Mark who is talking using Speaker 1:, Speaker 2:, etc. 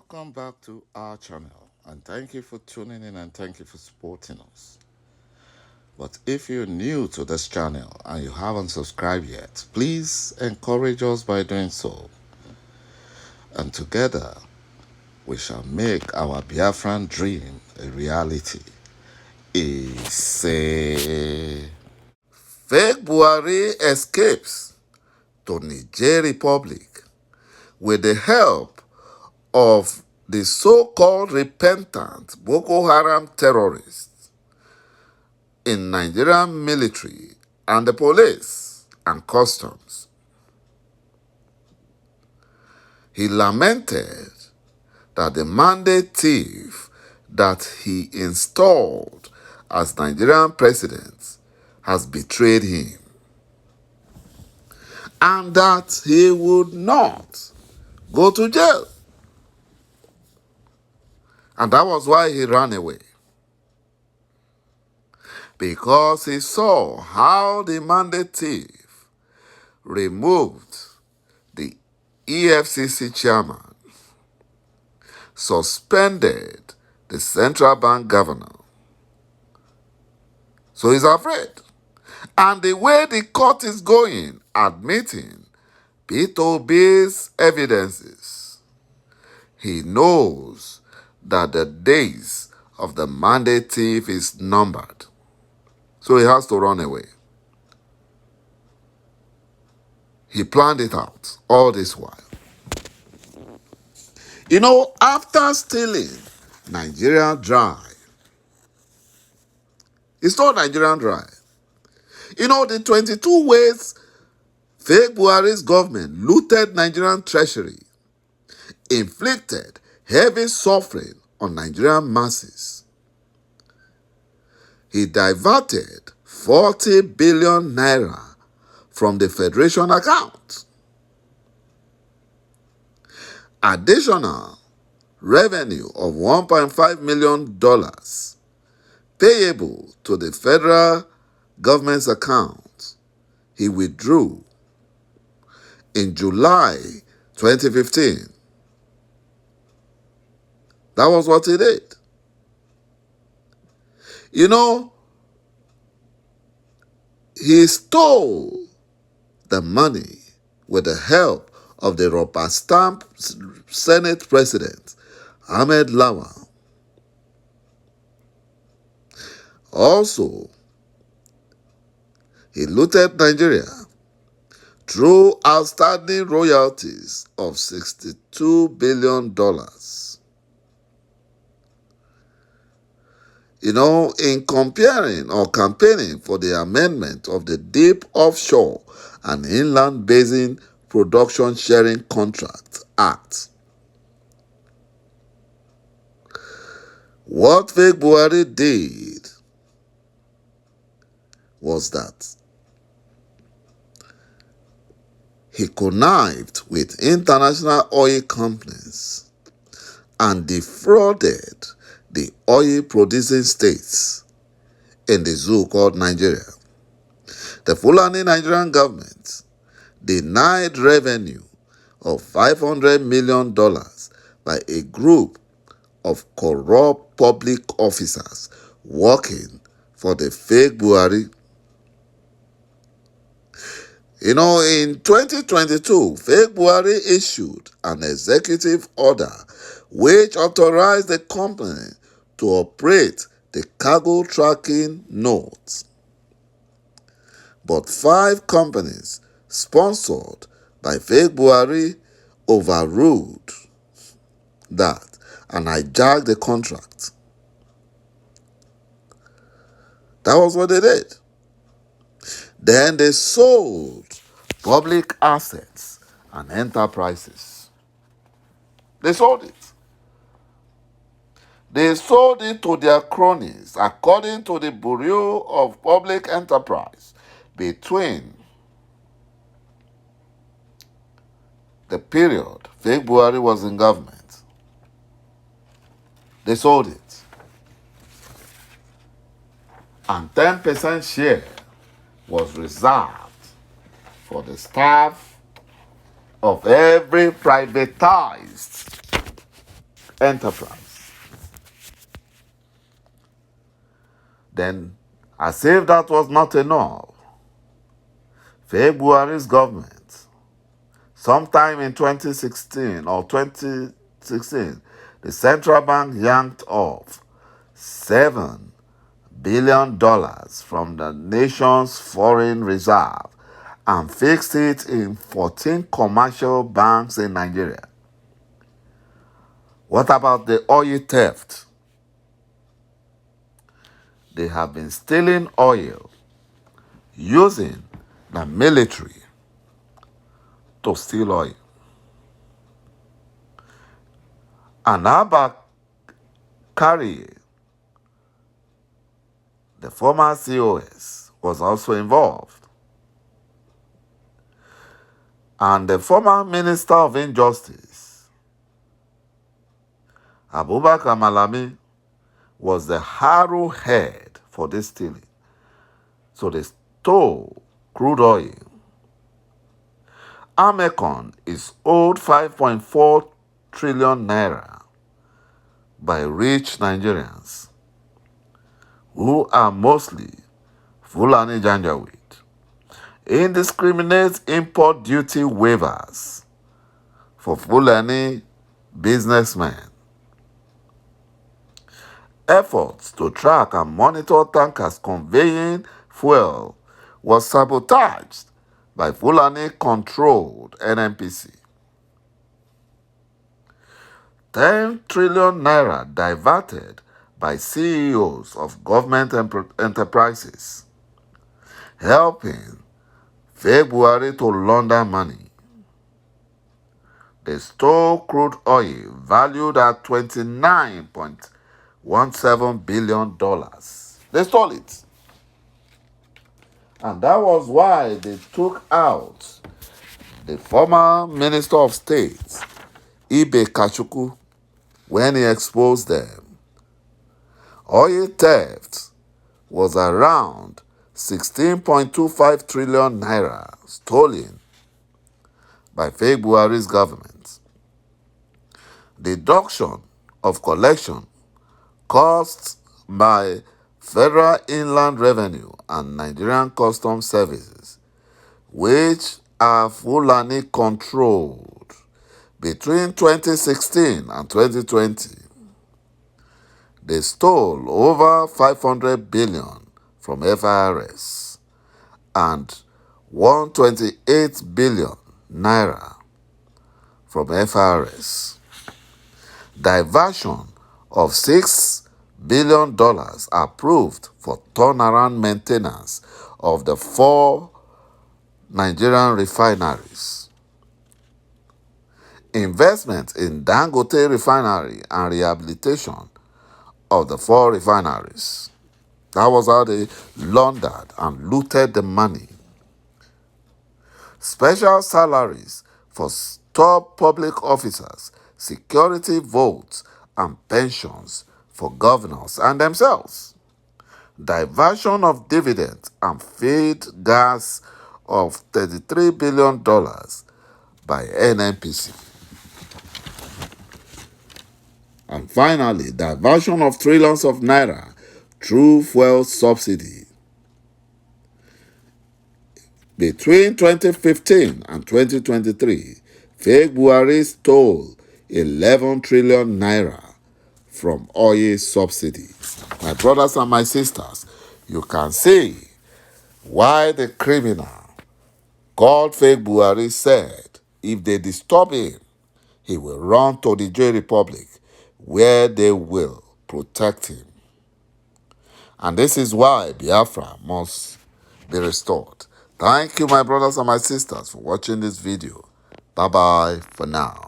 Speaker 1: Welcome back to our channel, and thank you for tuning in and thank you for supporting us. But if you're new to this channel and you haven't subscribed yet, please encourage us by doing so. And together, we shall make our Biafran dream a reality. Fake Buhari escapes to Niger Republic with the help of the so-called repentant Boko Haram terrorists in Nigerian military and the police and customs. He lamented that the mandate thief that he installed as Nigerian president has betrayed him, and that he would not go to jail. And that was why he ran away. Because he saw how the mandate thief removed the EFCC chairman, suspended the central bank governor. So he's afraid. And the way the court is going, admitting P2B's evidences, he knows that the days of the mandate thief is numbered. So he has to run away. He planned it out all this while. You know, after stealing Nigeria dry, he stole Nigerian dry. You know, the 22 ways fake Buhari's government looted Nigerian treasury, inflicted heavy suffering on Nigerian masses. He diverted 40 billion naira from the Federation account. Additional revenue of $1.5 million payable to the federal government's account he withdrew in July 2015. That was what he did. You know, he stole the money with the help of the rubber stamp Senate President, Ahmed Lawal. Also, he looted Nigeria through outstanding royalties of $62 billion. You know, in comparing or campaigning for the amendment of the Deep Offshore and Inland Basin Production Sharing Contract Act, what fake Buhari did was that he connived with international oil companies and defrauded the oil-producing states in the zoo called Nigeria. The Fulani Nigerian government denied revenue of $500 million by a group of corrupt public officers working for the fake Buhari. You know, in 2022, fake Buhari issued an executive order which authorized the company to operate the cargo tracking nodes. But 5 companies sponsored by fake Buhari overruled that and hijacked the contract. That was what they did. Then they sold public assets and enterprises. They sold it. They sold it to their cronies according to the Bureau of Public Enterprise between the period fake Buhari was in government. They sold it. And 10% share was reserved for the staff of every privatized enterprise. Then, as if that was not enough, February's government, sometime in 2016, the central bank yanked off $7 billion from the nation's foreign reserve and fixed it in 14 commercial banks in Nigeria. What about the oil theft? They have been stealing oil using the military to steal oil. And Abba Carrier, the former COS, was also involved. And the former Minister of Injustice, Abubakar Malami, was the arrowhead for this stealing. So they stole crude oil. Amecon is owed 5.4 trillion naira by rich Nigerians who are mostly Fulani JయొIvýt. Indiscriminate import duty waivers for Fulani businessmen. Efforts to track and monitor tankers conveying fuel was sabotaged by Fulani-controlled NNPC. 10 trillion naira diverted by CEOs of government enterprises, helping February to launder money. They stole crude oil valued at $29.17 billion. They stole it. And that was why they took out the former Minister of State, Ibe Kachukwu, when he exposed them. Oil theft was around 16.25 trillion naira stolen by February's government. Deduction of collection costs by Federal Inland Revenue and Nigerian Customs Services, which are Fulani controlled between 2016 and 2020. They stole over 500 billion from FIRS and 128 billion naira from FIRS. Diversion of $6 billion approved for turnaround maintenance of the 4 Nigerian refineries. Investment in Dangote refinery and rehabilitation of the 4 refineries. That was how they laundered and looted the money. Special salaries for top public officers, security votes, and pensions for governors and themselves. Diversion of dividends and feed gas of $33 billion by NNPC. And finally, diversion of trillions of naira through fuel subsidy. Between 2015 and 2023, February stole 11 trillion naira from oil subsidy. My brothers and my sisters, you can see why the criminal called February said if they disturb him, he will run to the J Republic where they will protect him. And this is why Biafra must be restored. Thank you, my brothers and my sisters, for watching this video. Bye-bye for now.